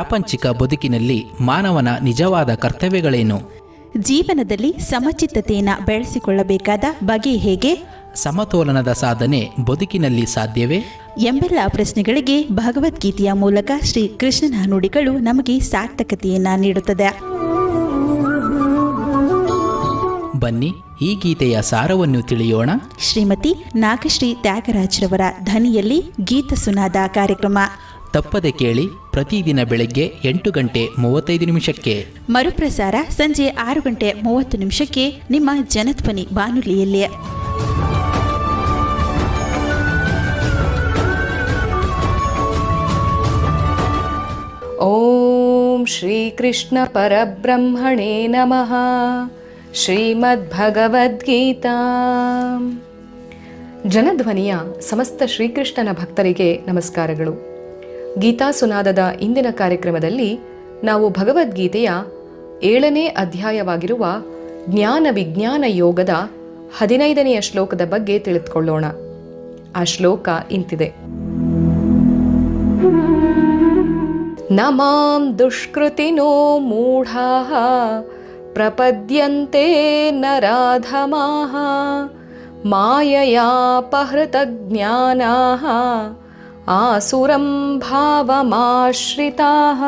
ಪ್ರಾಪಂಚಿಕ ಬದುಕಿನಲ್ಲಿ ಮಾನವನ ನಿಜವಾದ ಕರ್ತವ್ಯಗಳೇನು? ಜೀವನದಲ್ಲಿ ಸಮಚಿತ್ತತೆಯನ್ನು ಬೆಳೆಸಿಕೊಳ್ಳಬೇಕಾದ ಬಗೆ ಹೇಗೆ? ಸಮತೋಲನದ ಸಾಧನೆ ಬದುಕಿನಲ್ಲಿ ಸಾಧ್ಯವೇ? ಎಂಬೆಲ್ಲ ಪ್ರಶ್ನೆಗಳಿಗೆ ಭಗವದ್ಗೀತೆಯ ಮೂಲಕ ಶ್ರೀ ಕೃಷ್ಣನ ನುಡಿಗಳು ನಮಗೆ ಸಾರ್ಥಕತೆಯನ್ನು ನೀಡುತ್ತದೆ. ಬನ್ನಿ, ಈ ಗೀತೆಯ ಸಾರವನ್ನು ತಿಳಿಯೋಣ. ಶ್ರೀಮತಿ ನಾಗಶ್ರೀ ತ್ಯಾಗರಾಜ್ರವರ ಧ್ವನಿಯಲ್ಲಿ ಗೀತ ಸುನಾದ ಕಾರ್ಯಕ್ರಮ ತಪ್ಪದೆ ಕೇಳಿ. ಪ್ರತಿದಿನ ಬೆಳಗ್ಗೆ 8:35 ಮರುಪ್ರಸಾರ ಸಂಜೆ 6:30 ನಿಮ್ಮ ಜನಧ್ವನಿ ಬಾನುಲಿಯಲ್ಲಿ. ಓಂ ಶ್ರೀ ಕೃಷ್ಣ ಪರಬ್ರಹ್ಮಣೇ ನಮಃ. ಶ್ರೀಮದ್ಭಗವದ್ಗೀತಾ. ಜನಧ್ವನಿಯ ಸಮಸ್ತ ಶ್ರೀಕೃಷ್ಣನ ಭಕ್ತರಿಗೆ ನಮಸ್ಕಾರಗಳು. ಗೀತಾ ಸುನಾದದ ಇಂದಿನ ಕಾರ್ಯಕ್ರಮದಲ್ಲಿ ನಾವು ಭಗವದ್ಗೀತೆಯ 7ನೇ ಅಧ್ಯಾಯವಾಗಿರುವ ಜ್ಞಾನ ವಿಜ್ಞಾನ ಯೋಗದ 15ನೆಯ ಶ್ಲೋಕದ ಬಗ್ಗೆ ತಿಳಿದುಕೊಳ್ಳೋಣ. ಆ ಶ್ಲೋಕ ಇಂತಿದೆ: ನಮಾಂ ದುಷ್ಕೃತಿನೋ ಮೂಢಾಃ ಪ್ರಪದ್ಯಂತೆ ನರಾಧಮಾಃ ಮಾಯಯಾಪಹೃತ ಜ್ಞಾನಾಃ ಆಸುರಂ ಭಾವಮಾಶ್ರಿತಾಃ.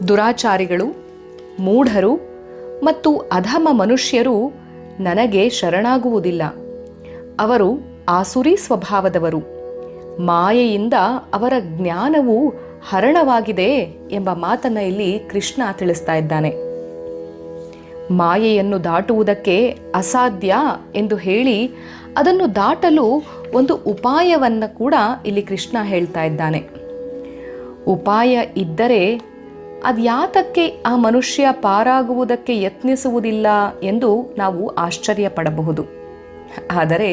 ದುರಾಚಾರಿಗಳು, ಮೂಢರು ಮತ್ತು ಅಧಮ ಮನುಷ್ಯರು ನನಗೆ ಶರಣಾಗುವುದಿಲ್ಲ. ಅವರು ಆಸುರಿ ಸ್ವಭಾವದವರು. ಮಾಯೆಯಿಂದ ಅವರ ಜ್ಞಾನವು ಹರಣವಾಗಿದೆ ಎಂಬ ಮಾತನ್ನು ಇಲ್ಲಿ ಕೃಷ್ಣ ತಿಳಿಸ್ತಾ ಇದ್ದಾನೆ. ಮಾಯೆಯನ್ನು ದಾಟುವುದಕ್ಕೆ ಅಸಾಧ್ಯ ಎಂದು ಹೇಳಿ ಅದನ್ನು ದಾಟಲು ಒಂದು ಉಪಾಯವನ್ನು ಕೂಡ ಇಲ್ಲಿ ಕೃಷ್ಣ ಹೇಳ್ತಾ ಇದ್ದಾನೆ. ಉಪಾಯ ಇದ್ದರೆ ಅದ್ಯಾತಕ್ಕೆ ಆ ಮನುಷ್ಯ ಪಾರಾಗುವುದಕ್ಕೆ ಯತ್ನಿಸುವುದಿಲ್ಲ ಎಂದು ನಾವು ಆಶ್ಚರ್ಯ ಪಡಬಹುದು. ಆದರೆ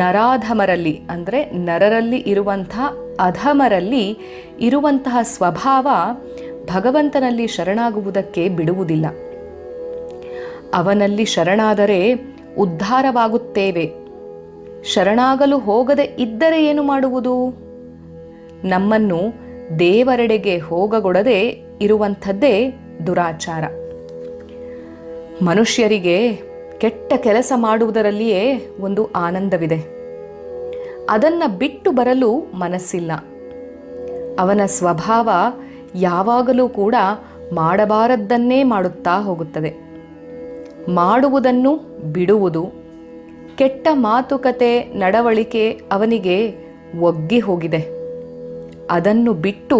ನರಾಧಮರಲ್ಲಿ ಅಂದರೆ ನರರಲ್ಲಿ ಇರುವಂತಹ ಅಧಮರಲ್ಲಿ ಇರುವಂತಹ ಸ್ವಭಾವ ಭಗವಂತನಲ್ಲಿ ಶರಣಾಗುವುದಕ್ಕೆ ಬಿಡುವುದಿಲ್ಲ. ಅವನಲ್ಲಿ ಶರಣಾದರೆ ಉದ್ಧಾರವಾಗುತ್ತೇವೆ. ಶರಣಾಗಲು ಹೋಗದೆ ಇದ್ದರೆ ಏನು ಮಾಡುವುದು? ನಮ್ಮನ್ನು ದೇವರೆಡೆಗೆ ಹೋಗಗೊಡದೆ ಇರುವಂಥದ್ದೇ ದುರಾಚಾರ. ಮನುಷ್ಯರಿಗೆ ಕೆಟ್ಟ ಕೆಲಸ ಮಾಡುವುದರಲ್ಲಿಯೇ ಒಂದು ಆನಂದವಿದೆ. ಅದನ್ನು ಬಿಟ್ಟು ಬರಲು ಮನಸ್ಸಿಲ್ಲ. ಅವನ ಸ್ವಭಾವ ಯಾವಾಗಲೂ ಕೂಡ ಮಾಡಬಾರದ್ದನ್ನೇ ಮಾಡುತ್ತಾ ಹೋಗುತ್ತದೆ. ಮಾಡುವುದನ್ನು ಬಿಡುವುದು, ಕೆಟ್ಟ ಮಾತುಕತೆ ನಡವಳಿಕೆ ಅವನಿಗೆ ಒಗ್ಗಿ ಹೋಗಿದೆ. ಅದನ್ನು ಬಿಟ್ಟು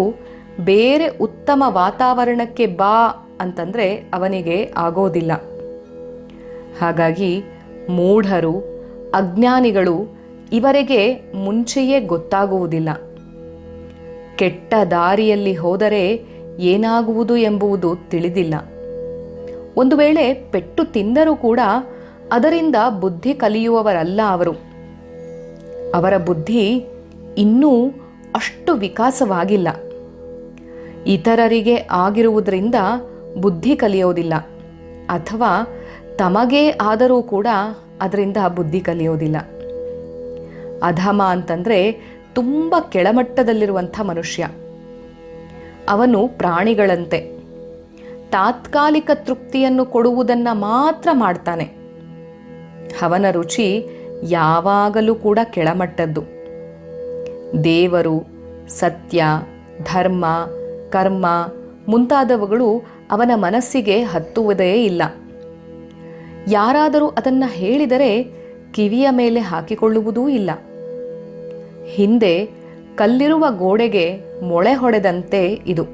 ಬೇರೆ ಉತ್ತಮ ವಾತಾವರಣಕ್ಕೆ ಬಾ ಅಂತಂದರೆ ಅವನಿಗೆ ಆಗೋದಿಲ್ಲ. ಹಾಗಾಗಿ ಮೂಢರು, ಅಜ್ಞಾನಿಗಳು ಇವರಿಗೆ ಮುಂಚೆಯೇ ಗೊತ್ತಾಗುವುದಿಲ್ಲ. ಕೆಟ್ಟ ದಾರಿಯಲ್ಲಿ ಹೋದರೆ ಏನಾಗುವುದು ಎಂಬುದು ತಿಳಿದಿಲ್ಲ. ಒಂದು ವೇಳೆ ಪೆಟ್ಟು ತಿಂದರೂ ಕೂಡ ಅದರಿಂದ ಬುದ್ಧಿ ಕಲಿಯುವವರಲ್ಲ ಅವರು. ಅವರ ಬುದ್ಧಿ ಇನ್ನೂ ಅಷ್ಟು ವಿಕಾಸವಾಗಿಲ್ಲ. ಇತರರಿಗೆ ಆಗಿರುವುದರಿಂದ ಬುದ್ಧಿ ಕಲಿಯೋದಿಲ್ಲ, ಅಥವಾ ತಮಗೇ ಆದರೂ ಕೂಡ ಅದರಿಂದ ಬುದ್ಧಿ ಕಲಿಯೋದಿಲ್ಲ. ಅಧಮ ಅಂತಂದರೆ ತುಂಬ ಕೆಳಮಟ್ಟದಲ್ಲಿರುವಂಥ ಮನುಷ್ಯ. ಅವನು ಪ್ರಾಣಿಗಳಂತೆ ತಾತ್ಕಾಲಿಕ ತೃಪ್ತಿಯನ್ನು ಕೊಡುವುದನ್ನು ಮಾತ್ರ ಮಾಡ್ತಾನೆ. ಅವನ ರುಚಿ ಯಾವಾಗಲೂ ಕೂಡ ಕೆಳಮಟ್ಟದ್ದು. ದೇವರು, ಸತ್ಯ, ಧರ್ಮ, ಕರ್ಮ ಮುಂತಾದವುಗಳು ಅವನ ಮನಸ್ಸಿಗೆ ಹತ್ತುವುದೇ ಇಲ್ಲ. ಯಾರಾದರೂ ಅದನ್ನು ಹೇಳಿದರೆ ಕಿವಿಯ ಮೇಲೆ ಹಾಕಿಕೊಳ್ಳುವುದೂ ಇಲ್ಲ. ಹಿಂದೆ ಕಲ್ಲಿರುವ ಗೋಡೆಗೆ ಮೊಳೆ ಹೊಡೆದಂತೆ ಇದು.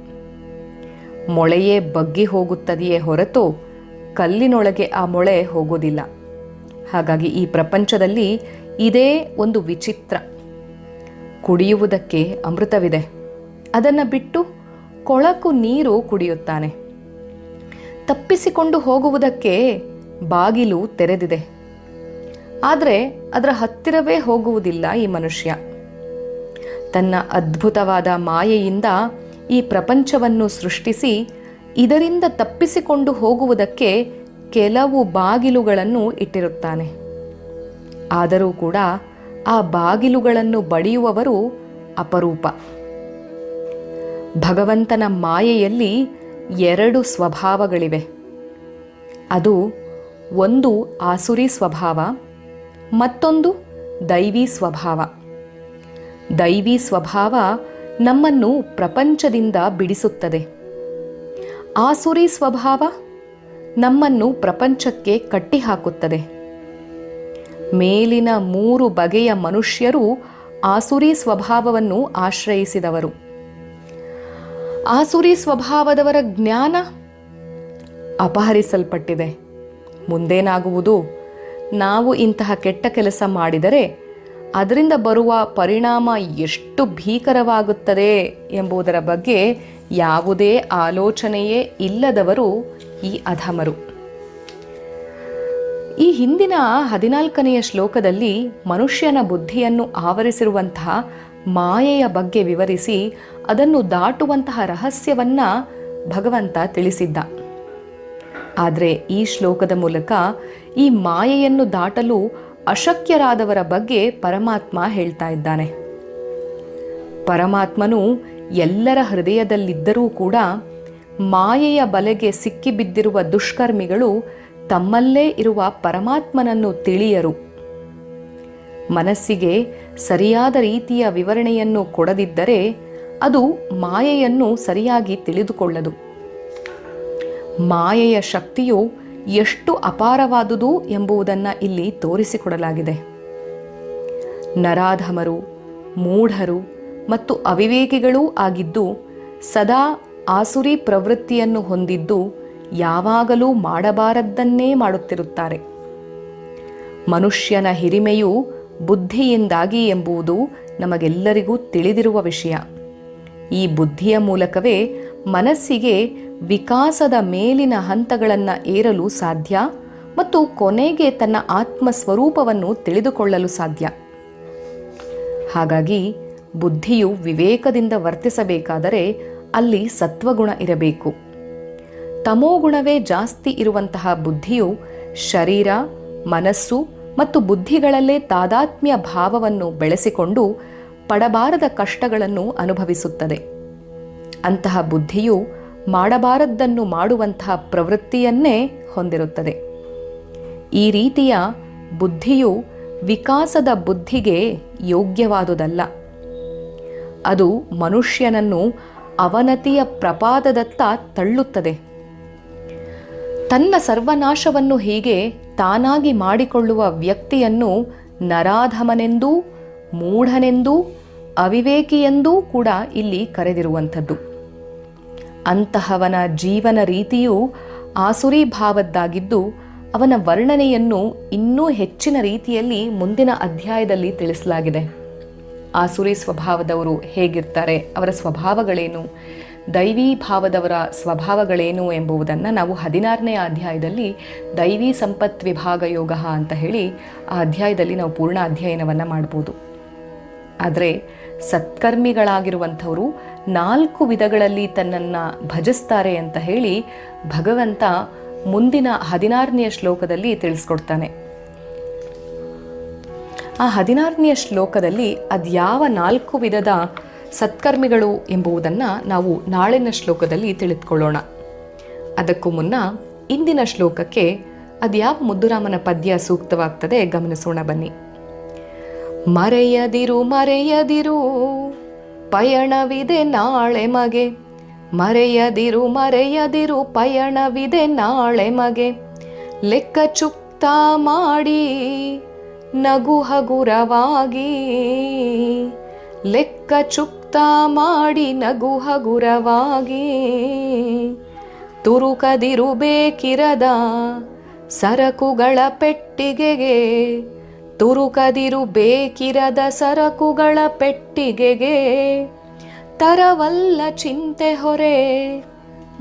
ಮೊಳೆಯೇ ಬಗ್ಗಿ ಹೋಗುತ್ತದೆಯೇ ಹೊರತು ಕಲ್ಲಿನೊಳಗೆ ಆ ಮೊಳೆ ಹೋಗೋದಿಲ್ಲ. ಹಾಗಾಗಿ ಈ ಪ್ರಪಂಚದಲ್ಲಿ ಇದೇ ಒಂದು ವಿಚಿತ್ರ. ಕುಡಿಯುವುದಕ್ಕೆ ಅಮೃತವಿದೆ, ಅದನ್ನು ಬಿಟ್ಟು ಕೊಳಕು ನೀರು ಕುಡಿಯುತ್ತಾನೆ. ತಪ್ಪಿಸಿಕೊಂಡು ಹೋಗುವುದಕ್ಕೆ ಬಾಗಿಲು ತೆರೆದಿದೆ, ಆದರೆ ಅದರ ಹತ್ತಿರವೇ ಹೋಗುವುದಿಲ್ಲ ಈ ಮನುಷ್ಯ. ತನ್ನ ಅದ್ಭುತವಾದ ಮಾಯೆಯಿಂದ ಈ ಪ್ರಪಂಚವನ್ನು ಸೃಷ್ಟಿಸಿ ಇದರಿಂದ ತಪ್ಪಿಸಿಕೊಂಡು ಹೋಗುವುದಕ್ಕೆ ಕೆಲವು ಬಾಗಿಲುಗಳನ್ನು ಇಟ್ಟಿರುತ್ತಾನೆ. ಆದರೂ ಕೂಡ ಆ ಬಾಗಿಲುಗಳನ್ನು ಬಡಿಯುವವರು ಅಪರೂಪ. ಭಗವಂತನ ಮಾಯೆಯಲ್ಲಿ 2 ಸ್ವಭಾವಗಳಿವೆ. ಅದು ಒಂದು ಆಸುರಿ ಸ್ವಭಾವ, ಮತ್ತೊಂದು ದೈವಿ ಸ್ವಭಾವ. ದೈವಿ ಸ್ವಭಾವ ನಮ್ಮನ್ನು ಪ್ರಪಂಚದಿಂದ ಬಿಡಿಸುತ್ತದೆ. ಆಸುರಿ ಸ್ವಭಾವ ನಮ್ಮನ್ನು ಪ್ರಪಂಚಕ್ಕೆ ಕಟ್ಟಿಹಾಕುತ್ತದೆ. ಮೇಲಿನ 3 ಬಗೆಯ ಮನುಷ್ಯರು ಆಸುರಿ ಸ್ವಭಾವವನ್ನು ಆಶ್ರಯಿಸಿದವರು. ಆಸುರಿ ಸ್ವಭಾವದವರ ಜ್ಞಾನ ಅಪಹರಿಸಲ್ಪಟ್ಟಿದೆ. ಮುಂದೇನಾಗುವುದು? ನಾವು ಇಂತಹ ಕೆಟ್ಟ ಕೆಲಸ ಮಾಡಿದರೆ ಅದರಿಂದ ಬರುವ ಪರಿಣಾಮ ಎಷ್ಟು ಭೀಕರವಾಗುತ್ತದೆ ಎಂಬುದರ ಬಗ್ಗೆ ಯಾವುದೇ ಆಲೋಚನೆಯೇ ಇಲ್ಲದವರು ಈ ಅಧಮರು. ಈ ಹಿಂದಿನ 14ನೆಯ ಶ್ಲೋಕದಲ್ಲಿ ಮನುಷ್ಯನ ಬುದ್ಧಿಯನ್ನು ಆವರಿಸಿರುವಂತಹ ಮಾಯೆಯ ಬಗ್ಗೆ ವಿವರಿಸಿ ಅದನ್ನು ದಾಟುವಂತಹ ರಹಸ್ಯವನ್ನ ಭಗವಂತ ತಿಳಿಸಿದ್ದ. ಆದರೆ ಈ ಶ್ಲೋಕದ ಮೂಲಕ ಈ ಮಾಯೆಯನ್ನು ದಾಟಲು ಅಶಕ್ಯರಾದವರ ಬಗ್ಗೆ ಪರಮಾತ್ಮ ಹೇಳ್ತಾ ಇದ್ದಾನೆ. ಪರಮಾತ್ಮನು ಎಲ್ಲರ ಹೃದಯದಲ್ಲಿದ್ದರೂ ಕೂಡ ಮಾಯೆಯ ಬಲೆಗೆ ಸಿಕ್ಕಿಬಿದ್ದಿರುವ ದುಷ್ಕರ್ಮಿಗಳು ತಮ್ಮಲ್ಲೇ ಇರುವ ಪರಮಾತ್ಮನನ್ನು ತಿಳಿಯರು. ಮನಸ್ಸಿಗೆ ಸರಿಯಾದ ರೀತಿಯ ವಿವರಣೆಯನ್ನು ಕೊಡದಿದ್ದರೆ ಅದು ಮಾಯೆಯನ್ನು ಸರಿಯಾಗಿ ತಿಳಿದುಕೊಳ್ಳದು. ಮಾಯೆಯ ಶಕ್ತಿಯು ಎಷ್ಟು ಅಪಾರವಾದುದು ಎಂಬುದನ್ನು ಇಲ್ಲಿ ತೋರಿಸಿಕೊಡಲಾಗಿದೆ. ನರಾಧಮರು, ಮೂಢರು ಮತ್ತು ಅವಿವೇಕಿಗಳೂ ಆಗಿದ್ದು ಸದಾ ಆಸುರಿ ಪ್ರವೃತ್ತಿಯನ್ನು ಹೊಂದಿದ್ದು ಯಾವಾಗಲೂ ಮಾಡಬಾರದ್ದನ್ನೇ ಮಾಡುತ್ತಿರುತ್ತಾರೆ. ಮನುಷ್ಯನ ಹಿರಿಮೆಯು ಬುದ್ಧಿಯಿಂದಾಗಿ ಎಂಬುದು ನಮಗೆಲ್ಲರಿಗೂ ತಿಳಿದಿರುವ ವಿಷಯ. ಈ ಬುದ್ಧಿಯ ಮೂಲಕವೇ ಮನಸ್ಸಿಗೆ ವಿಕಾಸದ ಮೇಲಿನ ಹಂತಗಳನ್ನು ಏರಲು ಸಾಧ್ಯ ಮತ್ತು ಕೊನೆಗೆ ತನ್ನ ಆತ್ಮ ಸ್ವರೂಪವನ್ನು ತಿಳಿದುಕೊಳ್ಳಲು ಸಾಧ್ಯ. ಹಾಗಾಗಿ ಬುದ್ಧಿಯು ವಿವೇಕದಿಂದ ವರ್ತಿಸಬೇಕಾದರೆ ಅಲ್ಲಿ ಸತ್ವಗುಣ ಇರಬೇಕು. ತಮೋಗುಣವೇ ಜಾಸ್ತಿ ಇರುವಂತಹ ಬುದ್ಧಿಯು ಶರೀರ, ಮನಸ್ಸು ಮತ್ತು ಬುದ್ಧಿಗಳಲ್ಲೇ ತಾದಾತ್ಮ್ಯ ಭಾವವನ್ನು ಬೆಳೆಸಿಕೊಂಡು ಪಡಬಾರದ ಕಷ್ಟಗಳನ್ನು ಅನುಭವಿಸುತ್ತದೆ. ಅಂತಹ ಬುದ್ಧಿಯು ಮಾಡಬಾರದ್ದನ್ನು ಮಾಡುವಂತಹ ಪ್ರವೃತ್ತಿಯನ್ನೇ ಹೊಂದಿರುತ್ತದೆ. ಈ ರೀತಿಯ ಬುದ್ಧಿಯು ವಿಕಾಸದ ಬುದ್ಧಿಗೆ ಯೋಗ್ಯವಾದುದಲ್ಲ. ಅದು ಮನುಷ್ಯನನ್ನು ಅವನತಿಯ ಪ್ರಪಾದದತ್ತ ತಳ್ಳುತ್ತದೆ. ತನ್ನ ಸರ್ವನಾಶವನ್ನು ಹೀಗೆ ತಾನಾಗಿ ಮಾಡಿಕೊಳ್ಳುವ ವ್ಯಕ್ತಿಯನ್ನು ನರಾಧಮನೆಂದೂ ಮೂಢನೆಂದೂ ಅವಿವೇಕಿಯೆಂದೂ ಕೂಡ ಇಲ್ಲಿ ಕರೆದಿರುವಂಥದ್ದು. ಅಂತಹವನ ಜೀವನ ರೀತಿಯು ಆಸುರಿ ಭಾವದ್ದಾಗಿದ್ದು ಅವನ ವರ್ಣನೆಯನ್ನು ಇನ್ನೂ ಹೆಚ್ಚಿನ ರೀತಿಯಲ್ಲಿ ಮುಂದಿನ ಅಧ್ಯಾಯದಲ್ಲಿ ತಿಳಿಸಲಾಗಿದೆ. ಆಸುರಿ ಸ್ವಭಾವದವರು ಹೇಗಿರ್ತಾರೆ, ಅವರ ಸ್ವಭಾವಗಳೇನು, ದೈವಿ ಭಾವದವರ ಸ್ವಭಾವಗಳೇನು ಎಂಬುದನ್ನು ನಾವು 16ನೇ ಅಧ್ಯಾಯದಲ್ಲಿ ದೈವಿ ಸಂಪತ್ ವಿಭಾಗ ಯೋಗ ಅಂತ ಹೇಳಿ ಆ ಅಧ್ಯಾಯದಲ್ಲಿ ನಾವು ಪೂರ್ಣ ಅಧ್ಯಯನವನ್ನು ಮಾಡ್ಬೋದು. ಆದರೆ ಸತ್ಕರ್ಮಿಗಳಾಗಿರುವಂಥವರು 4 ವಿಧಗಳಲ್ಲಿ ತನ್ನನ್ನು ಭಜಿಸ್ತಾರೆ ಅಂತ ಹೇಳಿ ಭಗವಂತ ಮುಂದಿನ 16ನೇ ಶ್ಲೋಕದಲ್ಲಿ ತಿಳಿಸ್ಕೊಡ್ತಾನೆ. ಆ 16ನೇ ಶ್ಲೋಕದಲ್ಲಿ ಅದ್ಯಾವ 4 ವಿಧದ ಸತ್ಕರ್ಮಿಗಳು ಎಂಬುದನ್ನು ನಾವು ನಾಳಿನ ಶ್ಲೋಕದಲ್ಲಿ ತಿಳಿದುಕೊಳ್ಳೋಣ. ಅದಕ್ಕೂ ಮುನ್ನ ಇಂದಿನ ಶ್ಲೋಕಕ್ಕೆ ಅದ್ಯಾವ ಮುದ್ದುರಾಮನ ಪದ್ಯ ಸೂಕ್ತವಾಗ್ತದೆ ಗಮನಿಸೋಣ ಬನ್ನಿ. ಮರೆಯದಿರು ಮರೆಯದಿರು ಪಯಣವಿದೆ ನಾಳೆ ಮಗೆ, ಮರೆಯದಿರು ಮರೆಯದಿರು ಪಯಣವಿದೆ ನಾಳೆ ಮಗೆ, ಲೆಕ್ಕ ಚುಕ್ತ ಮಾಡಿ ನಗು ಹಗುರವಾಗಿ, ಲೆಕ್ಕ ಚುಕ್ತ ಮಾಡಿ ನಗು ಹಗುರವಾಗಿ, ತುರುಕದಿರು ಬೇಕಿರದ ಸರಕುಗಳ ಪೆಟ್ಟಿಗೆಗೆ, ತುರುಕದಿರು ಬೇಕಿರದ ಸರಕುಗಳ ಪೆಟ್ಟಿಗೆಗೆ, ತರವಲ್ಲ ಚಿಂತೆ ಹೊರೆ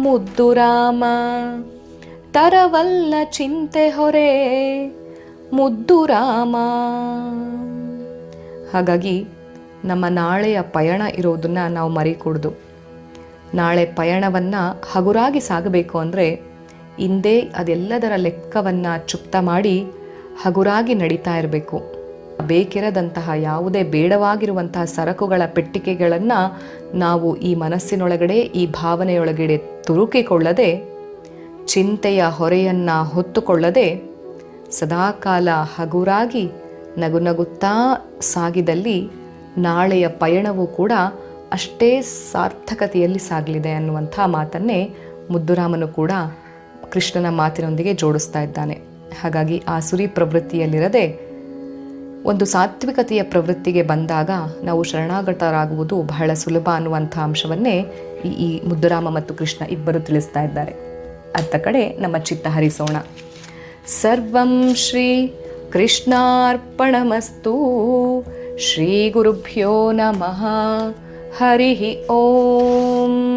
ಮುದ್ದು ರಾಮ, ತರವಲ್ಲ ಚಿಂತೆ ಹೊರೆ ಮುದ್ದು ರಾಮ. ಹಾಗಾಗಿ ನಮ್ಮ ನಾಳೆಯ ಪಯಣ ಇರೋದನ್ನು ನಾವು ಮರಿಕೂಡ್ದು. ನಾಳೆ ಪಯಣವನ್ನು ಹಗುರಾಗಿ ಸಾಗಬೇಕು ಅಂದರೆ ಇಂದೇ ಅದೆಲ್ಲದರ ಲೆಕ್ಕವನ್ನು ಚುಕ್ತ ಮಾಡಿ ಹಗುರಾಗಿ ನಡೀತಾ ಇರಬೇಕು. ಬೇಕಿರದಂತಹ ಯಾವುದೇ ಬೇಡವಾಗಿರುವಂತಹ ಸರಕುಗಳ ಪೆಟ್ಟಿಗೆಗಳನ್ನು ನಾವು ಈ ಮನಸ್ಸಿನೊಳಗಡೆ, ಈ ಭಾವನೆಯೊಳಗಡೆ ತುರುಕಿಕೊಳ್ಳದೆ, ಚಿಂತೆಯ ಹೊರೆಯನ್ನು ಹೊತ್ತುಕೊಳ್ಳದೆ ಸದಾಕಾಲ ಹಗುರಾಗಿ ನಗುನಗುತ್ತಾ ಸಾಗಿದಲ್ಲಿ ನಾಳೆಯ ಪಯಣವೂ ಕೂಡ ಅಷ್ಟೇ ಸಾರ್ಥಕತೆಯಲ್ಲಿ ಸಾಗಲಿದೆ ಅನ್ನುವಂಥ ಮಾತನ್ನೇ ಮುದ್ದುರಾಮನು ಕೂಡ ಕೃಷ್ಣನ ಮಾತಿನೊಂದಿಗೆ ಜೋಡಿಸ್ತಾ ಇದ್ದಾನೆ. ಹಾಗಾಗಿ ಆಸುರಿ ಪ್ರವೃತ್ತಿಯಲ್ಲಿರದೆ ಒಂದು ಸಾತ್ವಿಕತೆಯ ಪ್ರವೃತ್ತಿಗೆ ಬಂದಾಗ ನಾವು ಶರಣಾಗತರಾಗುವುದು ಬಹಳ ಸುಲಭ ಅನ್ನುವಂಥ ಅಂಶವನ್ನೇ ಈ ಮುದ್ದುರಾಮ ಮತ್ತು ಕೃಷ್ಣ ಇಬ್ಬರು ತಿಳಿಸ್ತಾ ಇದ್ದಾರೆ. ಅತ್ತ ಕಡೆ ನಮ್ಮ ಚಿತ್ತ ಹರಿಸೋಣ. ಸರ್ವಂ ಶ್ರೀ ಕೃಷ್ಣಾರ್ಪಣಮಸ್ತು. ಶ್ರೀ ಗುರುಭ್ಯೋ ನಮಃ. ಹರಿ ಓಂ.